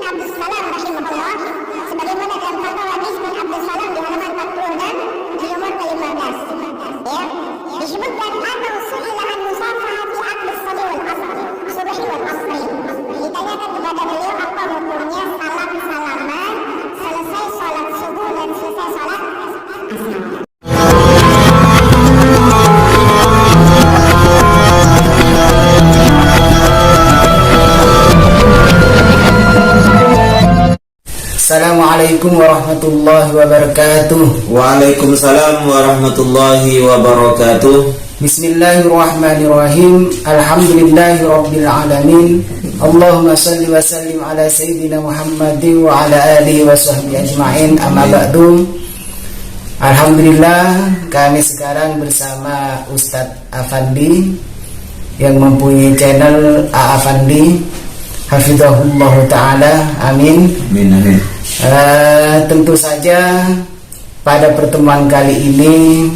Abdus Salam rahimahullah, sebagaimana dalam fatwa Hadis bin Abdus Salam di halaman 40 dan di nomor ke-15. Ya, disebutkan anna su'ila an musafahati Abdus Salam wal Asr, subhi wal asri. Ditanyakan kepada beliau apa hukumnya salam-salaman selesai salat subuh dan selesai salat asar. Assalamualaikum warahmatullahi wabarakatuh. Waalaikumsalam warahmatullahi wabarakatuh. Bismillahirrahmanirrahim. Alhamdulillahi rabbil alamin. Allahumma salli wa sallim ala sayyidina Muhammadin wa ala alihi wa sahbihi ajma'in. Amma ba'du. Alhamdulillah, kami sekarang bersama Ustadz Afandi yang mempunyai channel A Afandi, hafizahullah ta'ala, amin. Amin. Tentu saja pada pertemuan kali ini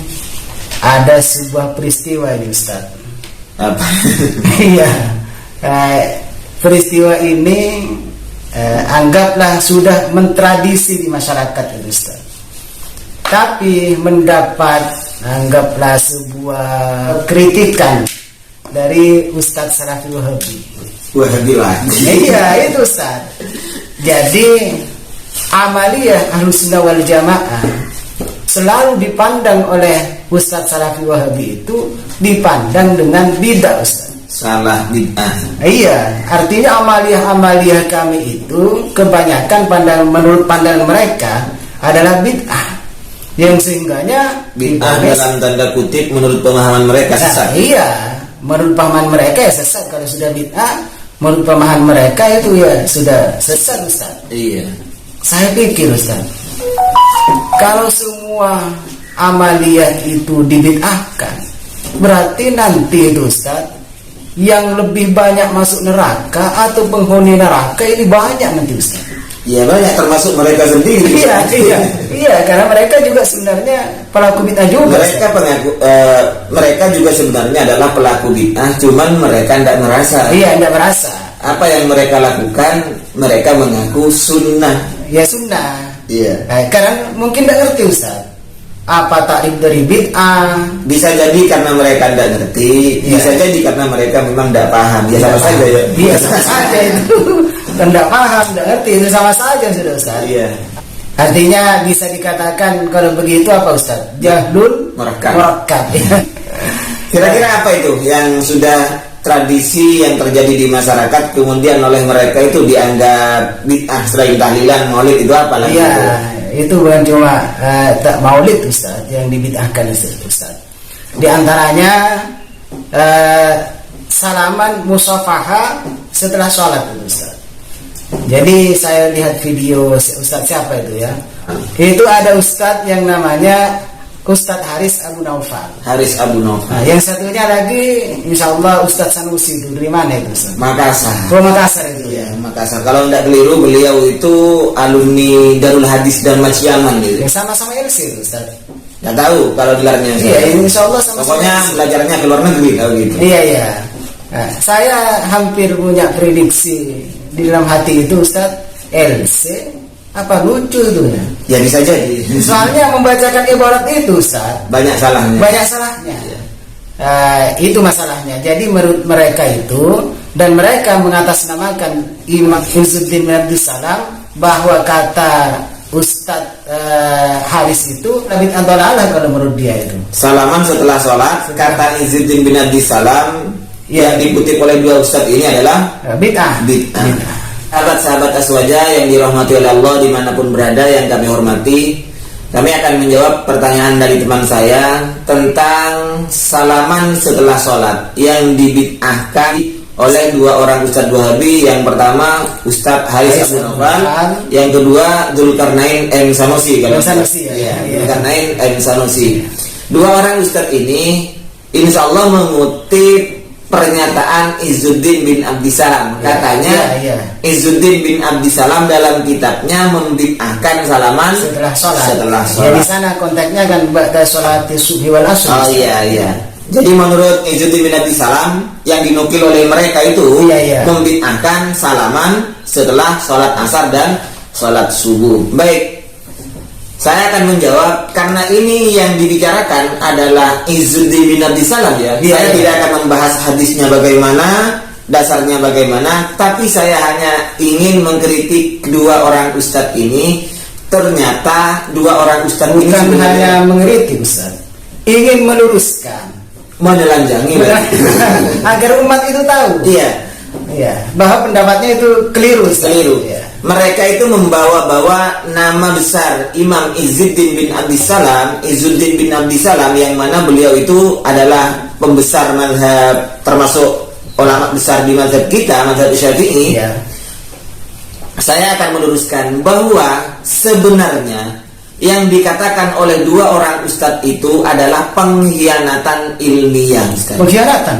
ada sebuah peristiwa ini, Ustaz. Apa? Iya, peristiwa ini anggaplah sudah mentradisi di masyarakat itu, Ustaz. Tapi mendapat anggaplah sebuah kritikan dari Ustadz Salafi Wahabi. Wahabi lagi. Iya, itu Ustaz. Jadi amaliyah Ahlussunnah wal Jamaah selalu dipandang oleh Ustadz Salafi Wahabi itu dipandang dengan bid'ah, Ustaz. Salah bid'ah. Iya, artinya amaliyah kami itu kebanyakan menurut pandangan mereka adalah bid'ah, yang sehingganya Bid'ah dalam tanda kutip menurut pemahaman mereka sesat. Iya, menurut pemahaman mereka ya sesat. Kalau sudah bid'ah, menurut pemahaman mereka itu ya sudah sesat, Ustaz. Iya. Saya pikir, Ustaz, kalau semua amaliyah itu dibid'ahkan, berarti nanti itu, Ustaz, yang lebih banyak masuk neraka atau penghuni neraka ini banyak nanti, Ustaz. Ya banyak, termasuk mereka sendiri. Iya, karena mereka juga sebenarnya pelaku bid'ah juga. Mereka juga sebenarnya adalah pelaku bid'ah, cuman mereka tidak merasa. Iya, tidak merasa. Apa yang mereka lakukan, mereka mengaku sunnah. Ya sunnah. Iya. Karena mungkin tidak ngerti, Ustaz, apa takrif dari bid'ah. Bisa jadi karena mereka tidak ngerti, bisa jadi karena mereka memang tidak paham. Ya sama saja ya. Iya, sama saja itu. Tidak paham, tidak ngerti, itu sama saja sudah, Ustaz. Iya. Artinya bisa dikatakan kalau begitu apa, Ustaz? Jahlul murakkab. Kira-kira apa itu yang sudah tradisi yang terjadi di masyarakat kemudian oleh mereka itu dianggap bid'ah selain tahlilan, maulid, itu apa lagi? Iya, itu bukan cuma tak maulid, Ustaz, yang dibid'ahkan, Ustaz. Di antaranya salaman musafaha setelah sholat, Ustaz. Jadi saya lihat video Ustaz siapa itu ya? Itu ada Ustaz yang namanya Ustaz Haris Abu Naufal. Haris Abu Naufal. Nah, yang satunya lagi Insya Allah Ustaz Sanusi itu dari mana itu, Ustaz? Makassar. Oh, Makassar itu ya. Makassar. Kalau tidak keliru beliau itu alumni Darul Hadis dan Masyaman gitu. Ya, sama-sama LC itu, Ustaz. Nggak tahu kalau gelarnya. Iya, Insya Allah sama-sama. Pokoknya belajarnya ke luar negeri kalau gitu. Iya. Nah, saya hampir punya prediksi di dalam hati itu, Ustaz, LC apa lucu itu ya? Ya bisa jadi. Soalnya membacakan ibarat itu, Ustaz, banyak salahnya. Ya. Itu masalahnya. Jadi menurut mereka itu, dan mereka mengatasnamakan Imam Izzuddin bin Abdussalam bahwa kata Ustaz Haris itu Nabi Antolalah kalau menurut dia itu. Salaman setelah sholat, kata Izzuddin bin Abdussalam yang dikutip oleh dua Ustaz ini adalah bid'ah. Sahabat-sahabat Aswaja yang dirahmati oleh Allah dimanapun berada yang kami hormati, kami akan menjawab pertanyaan dari teman saya tentang salaman setelah sholat yang dibid'ahkan oleh dua orang Ustadz Wahabi. Yang pertama Ustadz Haris Abu Naufal, yang kedua Dzulkarnain M. Sanusi. Dzulkarnain M. Sanusi. Dua orang Ustadz ini insya Allah mengutip pernyataan Izzuddin bin Abdissalam. Katanya Izzuddin bin Abdissalam dalam kitabnya membid'ahkan salaman setelah sholat. Ya, di sana konteksnya kan ba'da sholati subhi wal asr. Oh iya. Jadi menurut Izzuddin bin Abdissalam yang dinukil oleh mereka itu membid'ahkan salaman setelah sholat asar dan sholat subuh. Baik, saya akan menjawab karena ini yang dibicarakan adalah Izzuddin bin Abdissalam ya. Saya tidak akan membahas hadisnya bagaimana, dasarnya bagaimana, tapi saya hanya ingin mengkritik kedua orang ustadz ini. Ternyata dua orang ustadz ini bukan hanya mengkritik, Ustaz, ingin meluruskan, menelanjangi agar umat itu tahu. Iya, bahwa pendapatnya itu keliru. Keliru. Ya. Mereka itu membawa-bawa nama besar Imam Izzuddin bin Abdissalam, Izzuddin bin Abdissalam yang mana beliau itu adalah pembesar mazhab, termasuk ulama besar di mazhab kita, mazhab Syafi'i. Ya. Saya akan meluruskan bahwa sebenarnya yang dikatakan oleh dua orang ustadz itu adalah pengkhianatan ilmiah. Pengkhianatan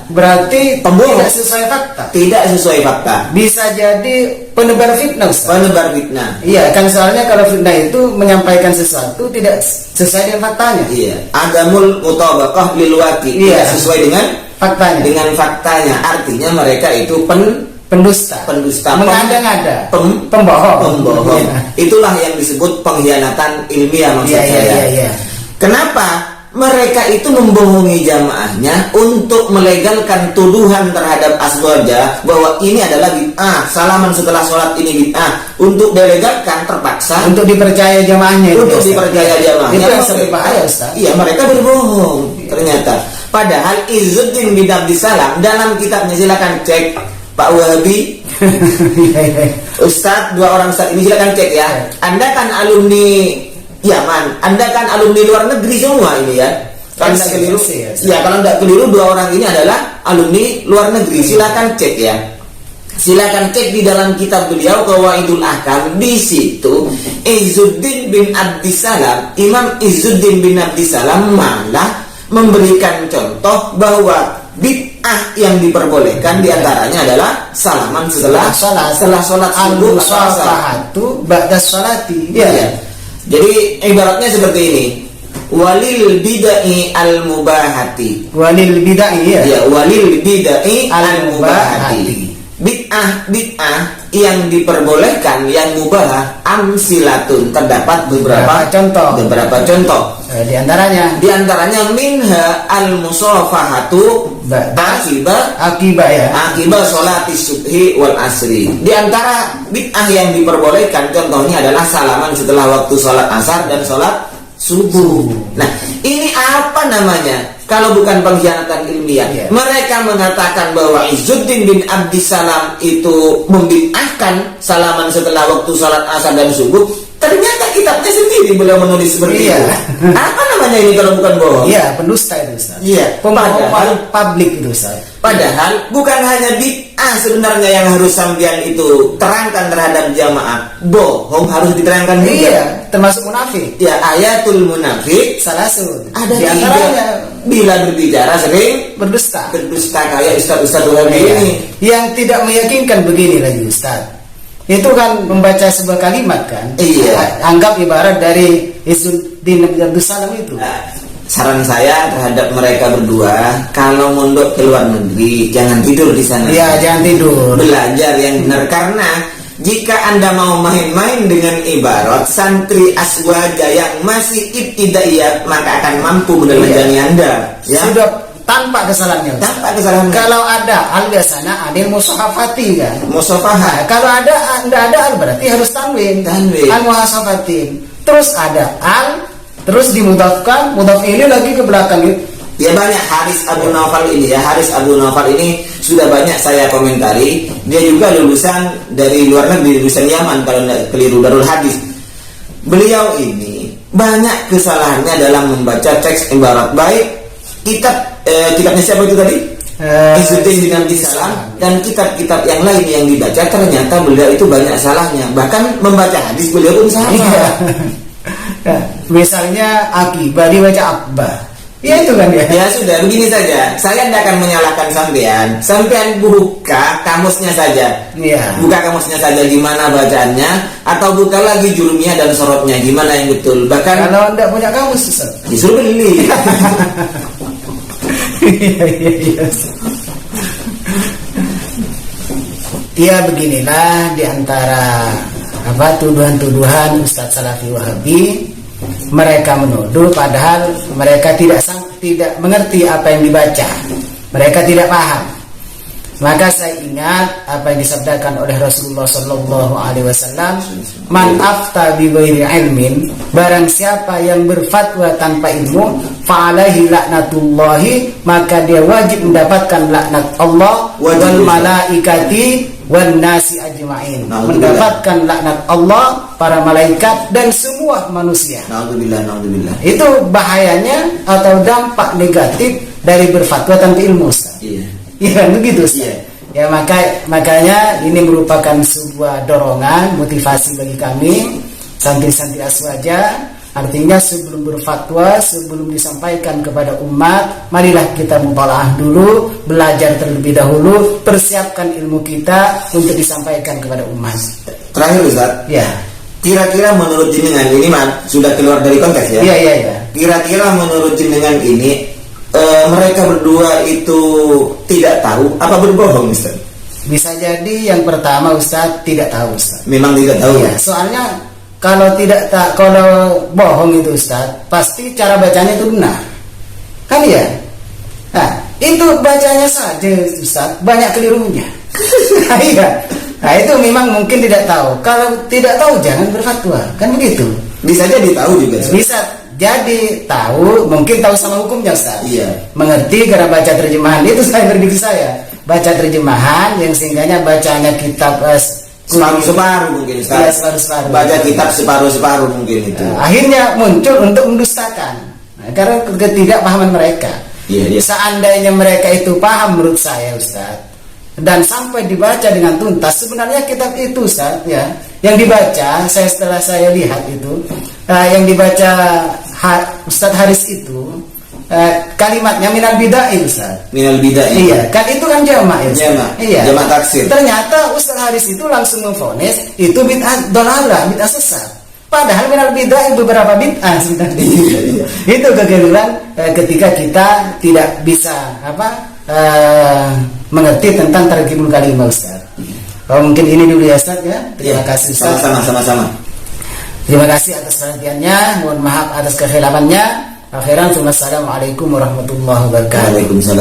berarti pembohong, tidak sesuai fakta. Tidak sesuai fakta. Bisa jadi penebar fitnah, Ustaz. Penebar fitnah. Iya, kan soalnya kalau fitnah itu menyampaikan sesuatu tidak sesuai dengan faktanya. Iya. Adamul mutabaqah lil waqi. Tidak sesuai dengan faktanya. Dengan faktanya. Artinya mereka itu pendusta, mengada-ngada, pembohong. Ya. Itulah yang disebut pengkhianatan ilmiah maksud saya. Kenapa mereka itu membohongi jamaahnya untuk melegalkan tuduhan terhadap azwajah bahwa ini adalah bid'ah, salaman setelah sholat ini bid'ah, untuk dilegalkan terpaksa, untuk dipercaya jamaahnya. Untuk dipercaya jamaahnya. Itu yang berbahaya, Ustaz. Iya, mereka berbohong ternyata. Padahal Izzuddin bin Abdissalam dalam kitabnya, silakan cek Pak Wahabi, Ustadz, dua orang Ustadz ini silakan cek ya. Anda kan alumni Yaman, Anda kan alumni luar negeri semua ini ya. Kalau tidak keliru, ya kalau tidak keliru dua orang ini adalah alumni luar negeri. Silakan cek ya. Silakan cek di dalam kitab beliau Qawaidul Ahkam. Di situ Izzuddin bin Abdissalam, Imam Izzuddin bin Abdissalam malah memberikan contoh bahwa bid'ah yang diperbolehkan diantaranya adalah salaman setelah sholat subuh atau ba'da sholati. Ya. Jadi ibaratnya seperti ini. Walil bid'ai al mubahati. Walil bid'ai al mubahati. Bid'ah yang diperbolehkan, yang mubah, amsilatun, terdapat beberapa contoh. Di antaranya minha al musafahatu akibat sholati subhi wal asri. Di antara bid'ah yang diperbolehkan contohnya adalah salaman setelah waktu sholat asar dan sholat subuh. Nah, ini apa namanya? Kalau bukan pengkhianatan ilmiah. Mereka mengatakan bahwa Izzuddin bin Abdissalam itu membid'ahkan salaman setelah waktu sholat asar dan subuh. Ternyata kitabnya sendiri beliau menulis seperti itu. Apa namanya ini kalau bukan bohong? Iya, pendusta itu, Ustaz. Iya, pembohong publik itu, Ustaz. Padahal bukan hanya bid'ah sebenarnya yang harus sampean itu terangkan terhadap jamaah. Bohong harus diterangkan juga. Iya, termasuk munafik. Ya, ayatul munafik salasun. Ada di antaranya bila berbicara sering berdusta kayak Ustaz ini yang tidak meyakinkan begini lagi, Ustaz. Itu kan membaca sebuah kalimat kan. Iya. Anggap ibarat dari Izzuddin bin Abdissalam itu. Saran saya terhadap mereka berdua, kalau mondok ke luar negeri jangan tidur di sana. Iya, jangan tidur. Belajar yang benar, karena jika Anda mau main-main dengan ibarat santri aswaja yang masih ibtidaiyah, maka akan mampu menelanjangi Anda. Ya. Sudah tanpa kesalahannya. Kalau ada al biasanya adil musafati kan. Musafahah. Kalau ada tidak ada al berarti harus tanwin. Al muhasafatin. Terus ada al, terus dimudafkan, mudaf ini lagi ke belakang gitu. Ya banyak. Haris Abu Naufal ini ya. Haris Abu Naufal ini sudah banyak saya komentari. Dia juga lulusan dari luar negeri, lulusan Yaman kalau tidak keliru, Darul Hadis. Beliau ini banyak kesalahannya dalam membaca teks ibarat, baik kitabnya siapa itu tadi? Izzuddin bin Abdissalam dan kitab-kitab yang lain yang dibaca, ternyata beliau itu banyak salahnya. Bahkan membaca hadis beliau pun salah. Ya, misalnya akibah dibaca akbah. Ya itu kan ya. Ya sudah, begini saja. Saya tidak akan menyalahkan sampean. Sampean buka kamusnya saja. Iya. Buka kamusnya saja gimana bacaannya, atau buka lagi jurumiyah dan sorotnya gimana yang betul. Bahkan kalau tidak punya kamus, disuruh beli. Ya beginilah diantara tuduhan-tuduhan Ustadz Salafi Wahabi. Mereka menuduh padahal mereka tidak mengerti apa yang dibaca. Mereka tidak paham. Maka saya ingat apa yang disabdakan oleh Rasulullah Sallallahu Alaihi Wasallam, "Man afta bi ghairi ilmin," barang siapa yang berfatwa tanpa ilmu, fa'alaihi laknatullahi, maka dia wajib mendapatkan laknat Allah wal malaikati wan nasi ajma'in, mendapatkan laknat Allah, para malaikat dan semua manusia. Naudzubillah. Itu bahayanya atau dampak negatif dari berfatwa tanpa ilmu, Ustaz. Iya begitu, Ustaz. Ya makanya ini merupakan sebuah dorongan, motivasi bagi kami santri-santri Aswaja. Artinya sebelum berfatwa, sebelum disampaikan kepada umat, marilah kita mutalaah dulu, belajar terlebih dahulu, persiapkan ilmu kita untuk disampaikan kepada umat. Terakhir Ustaz, Ya. Kira-kira menurut jenengan ini sudah keluar dari konteks ya? Iya. Kira-kira menurut jenengan ini mereka berdua itu tidak tahu apa berbohong, Ustaz? Bisa jadi yang pertama, Ustaz, tidak tahu, Ustaz. Memang tidak tahu. Iya, soalnya kalau bohong itu, Ustaz, pasti cara bacanya itu benar. Kan ya? Nah, itu bacanya saja, Ustaz, banyak kelirunya. Iya. Nah, itu memang mungkin tidak tahu. Kalau tidak tahu jangan berfatwa. Kan begitu. Bisa jadi tahu juga, Ustaz. Bisa jadi tahu, mungkin tahu sama hukumnya, Ustaz. Iya. Mengerti karena baca terjemahan itu saya berdiri saya. Baca terjemahan yang sehingganya bacanya kitab separuh mungkin Ustaz. Ya, separuh. Baca kitab separuh mungkin itu. Akhirnya muncul untuk mendustakan. Karena ketidakpahaman mereka. Iya. Seandainya mereka itu paham menurut saya, Ustaz, dan sampai dibaca dengan tuntas, sebenarnya kitab itu, Ustaz, ya, yang dibaca setelah saya lihat itu, yang dibaca Ustaz Haris itu kalimatnya minal bid'ah, Ustaz. Minal bid'ah. Iya, kan itu kan jamak, ya, Ustaz. Iya. Jamak taksir. Ternyata Ustaz Haris itu langsung memvonis itu bid'ah dolalah, bid'ah sesat. Padahal minal bid'ah beberapa bid'ah sebenarnya. Itu kegeliran ketika kita tidak bisa mengerti tentang targhibul kalimah, Ustaz. Mungkin ini dulu ya, Ustaz, ya. Terima kasih, Ustaz. Sama-sama. Terima kasih atas perhatiannya. Mohon maaf atas kekhilafannya. Akhiran, assalamualaikum warahmatullahi wabarakatuh. Waalaikumsalam.